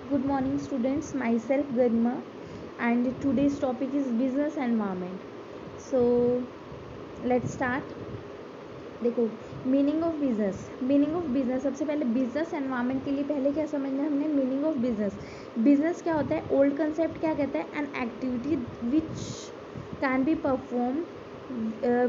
Good morning students, myself Garima and today's topic is business environment. So let's start. देखो, meaning of business सबसे पहले business environment के लिए पहले क्या समझना है हमने, मीनिंग ऑफ बिजनेस क्या होता है। ओल्ड कंसेप्ट क्या कहता है, an activity which can be perform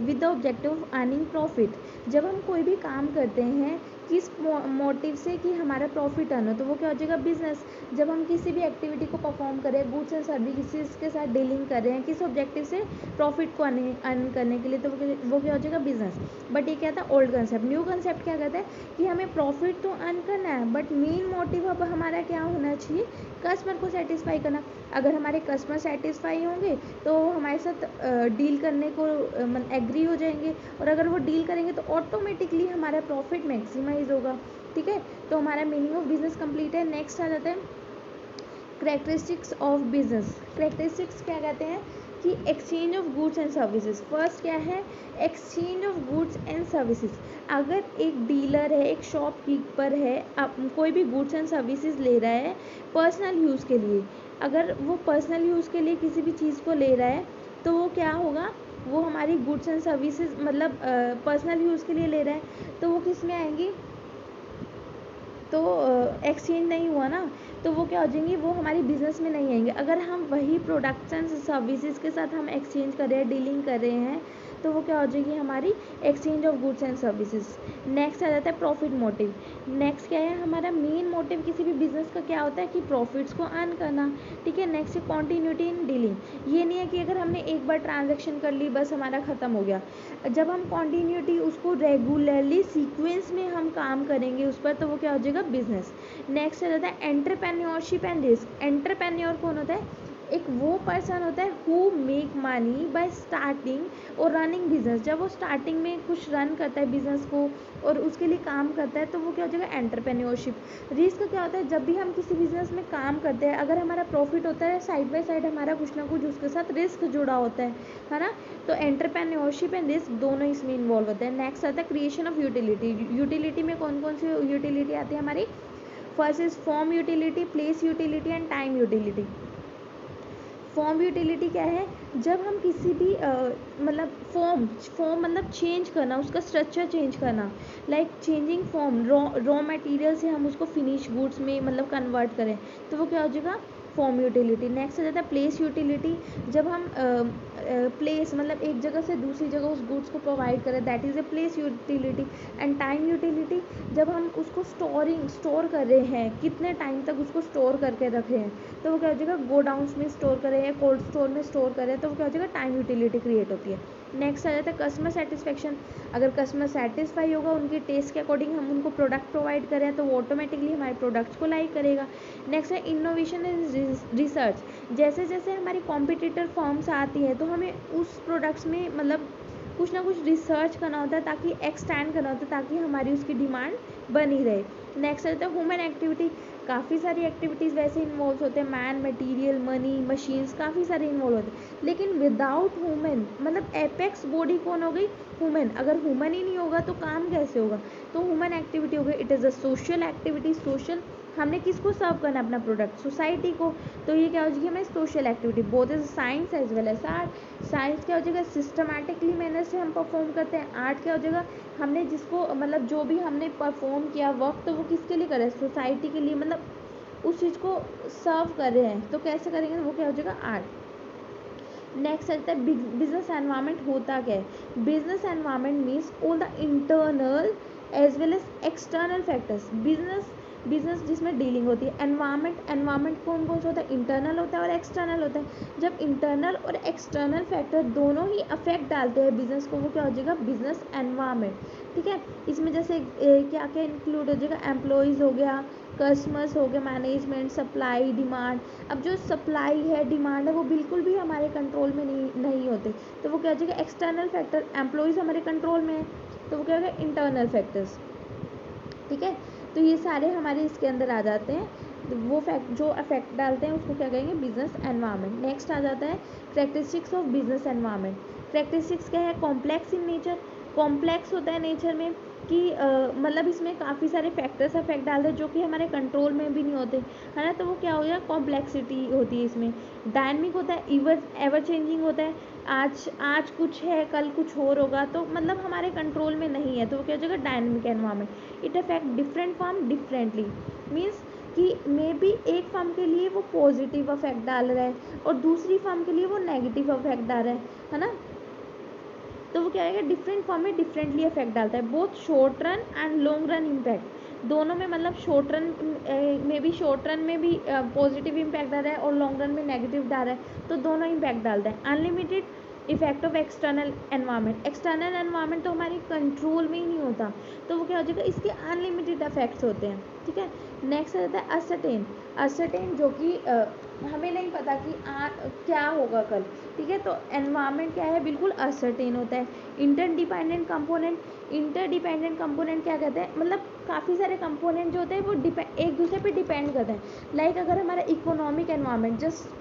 with the objective of earning profit. जब हम कोई भी काम करते हैं किस मोटिव से कि हमारा प्रॉफिट अर्न हो, तो वो क्या हो जाएगा बिजनेस। जब हम किसी भी एक्टिविटी को परफॉर्म कर रहे हैं, गुड्स एंड सर्विसेज के साथ डीलिंग कर रहे हैं किस ऑब्जेक्टिव से, प्रॉफिट को अर्न करने के लिए, तो वो क्या हो जाएगा बिजनेस। बट ये क्या था ओल्ड कंसेप्ट। न्यू कंसेप्ट क्या कहता है कि हमें प्रॉफिट तो अर्न करना है बट मेन मोटिव अब हमारा क्या होना चाहिए, कस्टमर को सेटिस्फाई करना। अगर हमारे कस्टमर सेटिस्फाई होंगे तो हमारे साथ डील करने को एग्री हो जाएंगे, और अगर वो डील करेंगे तो ऑटोमेटिकली हमारा प्रॉफिट मैक्सिमाइज होगा। ठीक है, तो हमारा मीनिंग ऑफ बिजनेस कंप्लीट है। नेक्स्ट आ जाता है करेक्टरिस्टिक्स ऑफ बिजनेस। करेक्टरिस्टिक्स क्या कहते हैं कि exchange of goods and services. First क्या है, exchange of goods and services. अगर एक डीलर है, एक शॉपकीपर है, कोई भी गुड्स एंड सर्विसेज ले रहा है पर्सनल यूज़ के लिए, अगर वो पर्सनल यूज़ के लिए किसी भी चीज़ को ले रहा है तो वो क्या होगा, वो हमारी गुड्स एंड सर्विसेज मतलब पर्सनल यूज़ के लिए ले रहा है तो वो किस में आएंगी, तो एक्सचेंज नहीं हुआ ना, तो वो क्या हो जाएंगी, वो हमारी बिजनेस में नहीं आएंगे। अगर हम वही प्रोडक्ट्स एंड सर्विसेज के साथ हम एक्सचेंज कर रहे हैं, डीलिंग कर रहे हैं, तो वो क्या हो जाएगी हमारी exchange of goods and services. Next आ जाता है प्रॉफिट मोटिव। नेक्स्ट क्या है, हमारा मेन मोटिव किसी भी बिजनेस का क्या होता है कि प्रॉफिट्स को अर्न करना। ठीक है, नेक्स्ट है कॉन्टीन्यूटी इन डीलिंग। ये नहीं है कि अगर हमने एक बार ट्रांजेक्शन कर ली बस हमारा ख़त्म हो गया। जब हम कॉन्टीन्यूटी उसको रेगुलरली सीक्वेंस में हम काम करेंगे उस पर, तो वो क्या हो जाएगा बिजनेस। नेक्स्ट आ जाता है एंटरप्रेन्योरशिप एंड रिस्क। एंटरप्रेन्योर कौन होता है, एक वो पर्सन होता है who make money by starting और रनिंग बिजनेस। जब वो स्टार्टिंग में कुछ रन करता है बिजनेस को और उसके लिए काम करता है, तो वो क्या हो जाएगा एंटरप्रेन्योरशिप। रिस्क क्या होता है, जब भी हम किसी बिजनेस में काम करते हैं अगर हमारा प्रॉफिट होता है साइड बाय साइड हमारा कुछ ना कुछ उसके साथ रिस्क जुड़ा होता है ना। तो एंटरप्रेन्योरशिप एंड रिस्क दोनों इसमें इन्वॉल्व होते हैं। नेक्स्ट आता है क्रिएशन ऑफ यूटिलिटी। यूटिलिटी में कौन कौन सी यूटिलिटी आती है हमारी, first is form utility, place utility and time utility. Form utility क्या है, जब हम किसी भी मतलब फॉर्म मतलब चेंज करना, उसका स्ट्रक्चर चेंज करना, like changing form, raw material से हम उसको फिनिश गुड्स में मतलब कन्वर्ट करें, तो वो क्या हो जाएगा फॉर्म यूटिलिटी। नेक्स्ट आ जाता है प्लेस यूटिलिटी। जब हम प्लेस मतलब एक जगह से दूसरी जगह उस गुड्स को प्रोवाइड करें, that is a place utility. And time utility, जब हम उसको स्टोर कर रहे हैं, कितने टाइम तक उसको स्टोर करके रखे हैं, तो वो क्या हो जाएगा गोडाउंस में स्टोर करें या कोल्ड स्टोर में स्टोर करें, तो वो क्या हो जाएगा टाइम यूटिलिटी क्रिएट होती है। नेक्स्ट आ जाता है कस्टमर सेटिस्फेक्शन। अगर कस्टमर सेटिस्फाई होगा, उनके टेस्ट के अकॉर्डिंग हम उनको प्रोडक्ट प्रोवाइड करें, तो वो ऑटोमेटिकली हमारे प्रोडक्ट्स को लाइक करेगा। नेक्स्ट है इनोवेशन एंड रिसर्च। जैसे जैसे हमारी कॉम्पिटिटर फॉर्म्स आती है तो हमें उस प्रोडक्ट्स में मतलब कुछ ना कुछ रिसर्च करना होता है ताकि एक्सटेंड करना होता है ताकि हमारी उसकी डिमांड बनी रहे। नेक्स्ट आता है ह्यूमन एक्टिविटी। काफ़ी सारी एक्टिविटीज़ वैसे इन्वॉल्व होते हैं, मैन, मटेरियल, मनी, मशीन्स, काफ़ी सारे इन्वॉल्व होते हैं, लेकिन विदाउट ह्यूमन मतलब एपेक्स बॉडी कौन हो गई, ह्यूमन। अगर ह्यूमन ही नहीं होगा तो काम कैसे होगा, तो ह्यूमन एक्टिविटी हो गई। It is a social activity. Social, हमने किसको सर्व करना है अपना प्रोडक्ट, सोसाइटी को, तो ये क्या हो जाएगी हमें social activity. Both is science as well as art. Science क्या हो जाएगा सिस्टमैटिकली मैनर से हम परफॉर्म करते हैं, आर्ट क्या हो जाएगा हमने जिसको मतलब जो भी हमने परफॉर्म किया वर्क, तो वो किसके लिए कर रहे हैं, सोसाइटी के लिए, मतलब उस चीज़ को सर्व कर रहे हैं, तो कैसे करेंगे, वो क्या हो जाएगा आर्ट। नेक्स्ट आता है बिजनेस एनवायरनमेंट होता क्या है। Business environment means all the internal as well as external factors. Business जिसमें डीलिंग होती है। एनवायरनमेंट कौन कौन सा होता है, इंटरनल होता है और एक्सटर्नल होता है। जब इंटरनल और एक्सटर्नल फैक्टर दोनों ही अफेक्ट डालते हैं बिजनेस को, वो क्या हो जाएगा बिजनेस एनवायरनमेंट। ठीक है, इसमें जैसे क्या क्या इंक्लूड हो जाएगा, एम्प्लॉयज़ हो गया, कस्टमर्स हो गए, मैनेजमेंट, सप्लाई, डिमांड। अब जो सप्लाई है, डिमांड है, वो बिल्कुल भी हमारे कंट्रोल में नहीं होते, तो वो क्या हो जाएगा एक्सटर्नल फैक्टर। एम्प्लॉयज़ हमारे कंट्रोल में है, तो वो क्या होगा इंटरनल फैक्टर्स। ठीक है, तो ये सारे हमारे इसके अंदर आ जाते हैं, तो वो फैक्ट जो अफेक्ट डालते हैं उसको क्या कहेंगे बिजनेस एनवायरनमेंट। नेक्स्ट आ जाता है characteristics of business environment. Characteristics क्या है, कॉम्प्लेक्स इन नेचर। कॉम्प्लेक्स होता है नेचर में, कि मतलब इसमें काफ़ी सारे फैक्टर्स अफेक्ट डालते हैं जो कि हमारे कंट्रोल में भी नहीं होते, है ना। तो वो क्या हो गया, कॉम्प्लेक्सिटी होती है इसमें। डायनमिक होता है, एवर चेंजिंग होता है, आज आज कुछ है कल कुछ और होगा, तो मतलब हमारे कंट्रोल में नहीं है, तो वो क्या हो जाएगा, dynamic environment. It affect different form differently, means कि मे बी एक फॉर्म के लिए वो पॉजिटिव अफेक्ट डाल रहा है और दूसरी फॉर्म के लिए वो नेगेटिव अफेक्ट डाल रहा है ना। तो वो क्या है, डिफरेंट फॉर्म में डिफरेंटली इफेक्ट डालता है, both short run and long run impact, दोनों में, मतलब शॉर्ट रन में भी, शॉर्ट रन में भी पॉजिटिव इम्पैक्ट डाल रहा है और लॉन्ग रन में नेगेटिव डाल रहा है, तो दोनों इम्पैक्ट डालता है। Unlimited effect of external environment, external environment तो हमारे कंट्रोल में ही नहीं होता, तो वो क्या हो जाएगा, इसके अनलिमिटेड इफेक्ट्स होते हैं, ठीक है। नेक्स्ट आ जाता है असर्टेन, असर्टेन जो कि हमें नहीं पता कि क्या होगा कल, ठीक है। तो एनवायरनमेंट क्या है, बिल्कुल असर्टेन होता है। इंटरडिपेंडेंट कंपोनेंट, इंटरडिपेंडेंट कंपोनेंट क्या कहते हैं, मतलब काफ़ी सारे कंपोनेंट जो होते हैं वो एक दूसरे पे डिपेंड करते हैं। लाइक अगर हमारा economic environment, just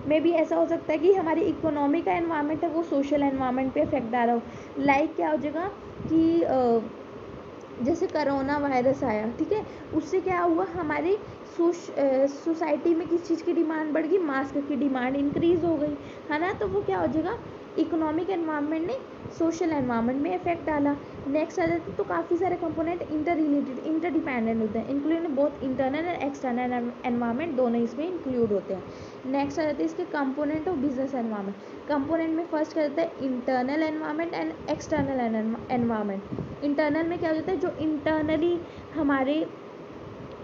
may be ऐसा हो सकता है कि हमारी इकोनॉमी का एनवायरनमेंट है वो सोशल एनवायरनमेंट पे इफेक्ट डाल रहा हो। लाइक क्या हो जाएगा कि जैसे करोना वायरस आया, ठीक है, उससे क्या हुआ, हमारी सोसाइटी में किस चीज़ की डिमांड बढ़ गई, मास्क की डिमांड इंक्रीज हो गई, है ना। तो वो क्या हो जाएगा, इकोनॉमिक एनवायरनमेंट ने सोशल एनवायरनमेंट में इफेक्ट डाला। नेक्स्ट आ जाते, तो काफ़ी सारे कंपोनेंट इंटर रिलेटेड, इंटरडिपेंडेंट होते हैं, including both internal and external environment, दोनों इसमें इंक्लूड होते हैं। नेक्स्ट आ जाते हैं इसके component of business environment. Component में फर्स्ट क्या होता है, internal environment and external environment. Internal में क्या हो जाता है, जो इंटरनली हमारे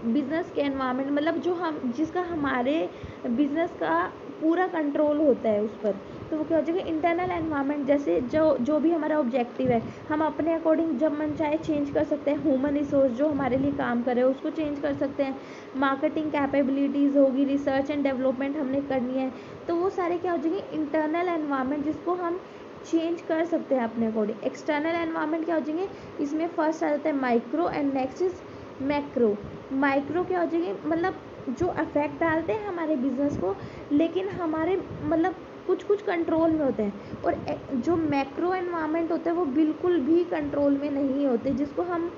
बिजनेस के एनवायरनमेंट, मतलब जो हम, जिसका हमारे बिजनेस का पूरा कंट्रोल होता है उस पर, तो वो क्या हो जाएगा, इंटरनल एनवायरनमेंट। जैसे जो भी हमारा ऑब्जेक्टिव है, हम अपने अकॉर्डिंग जब मन चाहे चेंज कर सकते हैं। ह्यूमन रिसोर्स जो हमारे लिए काम करे उसको चेंज कर सकते हैं। मार्केटिंग कैपेबिलिटीज़ होगी, रिसर्च एंड डेवलपमेंट हमने करनी है, तो वो सारे क्या हो जाएंगे, इंटरनल एनवायरनमेंट, जिसको हम चेंज कर सकते हैं अपने अकॉर्डिंग। एक्सटर्नल एनवायरनमेंट क्या हो जाएंगे, इसमें फर्स्ट आ जाता है micro and next is macro. Micro क्या हो जाएंगे, मतलब जो अफेक्ट डालते हैं हमारे बिजनेस को, लेकिन हमारे मतलब कुछ कुछ कंट्रोल में होते हैं। और जो मैक्रो एनवायरनमेंट होता है वो बिल्कुल भी कंट्रोल में नहीं होते, जिसको हम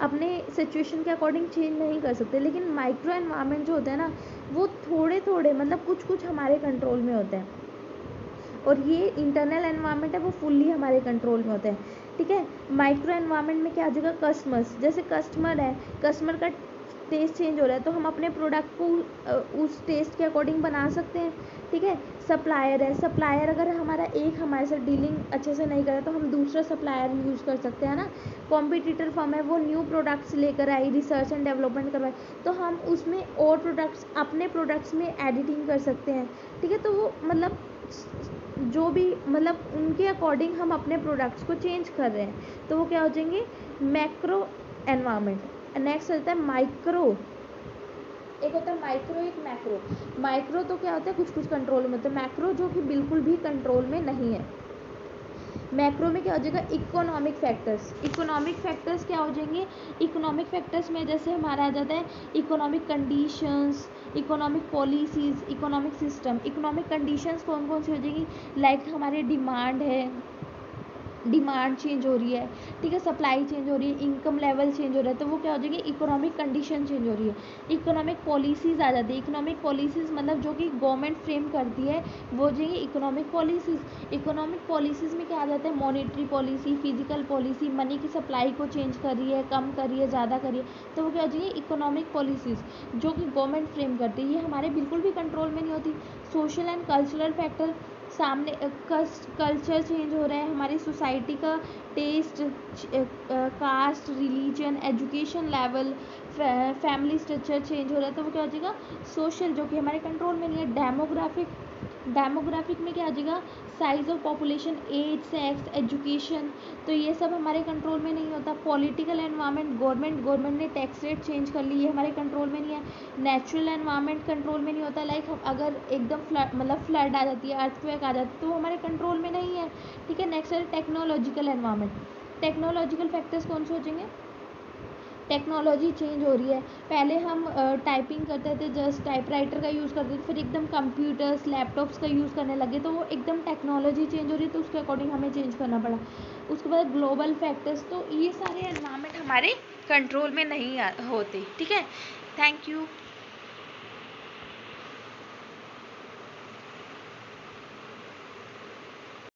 अपने सिचुएशन के अकॉर्डिंग चेंज नहीं कर सकते। लेकिन माइक्रो एनवायरनमेंट जो होते हैं ना, वो थोड़े थोड़े, मतलब कुछ कुछ हमारे कंट्रोल में होते हैं, और ये इंटरनल एनवायरनमेंट है वो फुल्ली हमारे कंट्रोल में होते हैं, ठीक है। माइक्रो एनवायरनमेंट में क्या आ जाएगा, कस्टमर्स, जैसे कस्टमर है, कस्टमर का टेस्ट चेंज हो रहा है, तो हम अपने प्रोडक्ट को उस टेस्ट के अकॉर्डिंग बना सकते हैं, ठीक है। सप्लायर है, सप्लायर अगर हमारा एक हमारे साथ डीलिंग अच्छे से नहीं करे तो हम दूसरा सप्लायर यूज़ कर सकते हैं ना। कॉम्पिटिटर फर्म है, वो न्यू प्रोडक्ट्स लेकर आई, रिसर्च एंड डेवलपमेंट करवाए, तो हम उसमें और प्रोडक्ट्स, अपने प्रोडक्ट्स में एडिटिंग कर सकते हैं, ठीक है। तो वो मतलब जो भी, मतलब उनके अकॉर्डिंग हम अपने प्रोडक्ट्स को चेंज कर रहे हैं, तो वो क्या हो जाएंगे, मैक्रो एनवायरनमेंट। नेक्स्ट आता है माइक्रो, एक होता है माइक्रो, एक मैक्रो। माइक्रो तो क्या होता है, कुछ कुछ कंट्रोल में होता है। मैक्रो जो कि बिल्कुल भी कंट्रोल में नहीं है। मैक्रो में क्या हो जाएगा, इकोनॉमिक फैक्टर्स। इकोनॉमिक फैक्टर्स क्या हो जाएंगे, इकोनॉमिक फैक्टर्स में जैसे हमारा आ जाता है economic conditions, economic policies, economic system. Economic conditions कौन कौन सी हो जाएगी, लाइक हमारी डिमांड है, डिमांड चेंज हो रही है, ठीक है, सप्लाई चेंज हो रही है, इनकम लेवल चेंज हो रहा है, तो वो क्या हो जाएगी, इकोनॉमिक कंडीशन चेंज हो रही है। इकोनॉमिक पॉलिसीज़ आ जाती है। इकोनॉमिक पॉलिसीज़ मतलब जो कि गवर्नमेंट फ्रेम करती है, वो हो जाएंगी इकोनॉमिक पॉलिसीज़। इकोनॉमिक पॉलिसीज़ में क्या आ जाता है, monetary policy, physical policy, money की सप्लाई को चेंज कर रही है, कम कर रही है, ज़्यादा कर रही है, तो वो क्या हो जाएगी, इकोनॉमिक पॉलिसीज़ जो कि गवर्नमेंट फ्रेम करती है, ये हमारे बिल्कुल भी कंट्रोल में नहीं होती। सोशल एंड कल्चरल फैक्टर, सामने कल्चर चेंज हो रहा है, हमारी सोसाइटी का taste, caste, religion, education level, family structure change हो रहा है, तो वो क्या हो जाएगा, सोशल, जो कि हमारे कंट्रोल में नहीं है। डेमोग्राफिक, डेमोग्राफिक में क्या आ जाएगा, size of population, age, sex, education, तो ये सब हमारे कंट्रोल में नहीं होता। पॉलिटिकल एनवायरनमेंट, गवर्नमेंट ने टैक्स रेट चेंज कर ली, ये हमारे कंट्रोल में नहीं है। नेचुरल एनवायरनमेंट कंट्रोल में नहीं होता, लाइक हम अगर एकदम फ्लड आ जाती है, अर्थक्वेक आ जाती है, तो वो हमारे कंट्रोल में नहीं है, ठीक है। नेक्स्ट है टेक्नोलॉजिकल एनवायरनमेंट। टेक्नोलॉजिकल फैक्टर्स कौन से हो जाएंगे, टेक्नोलॉजी चेंज हो रही है। पहले हम टाइपिंग करते थे, जस्ट टाइपराइटर का यूज़ करते थे, फिर एकदम कंप्यूटर्स लैपटॉप्स का यूज़ करने लगे, तो वो एकदम टेक्नोलॉजी चेंज हो रही है, तो उसके अकॉर्डिंग हमें चेंज करना पड़ा। उसके बाद ग्लोबल फैक्टर्स, तो ये सारे एनवायरनमेंट हमारे कंट्रोल में नहीं होते। ठीक है, थैंक यू।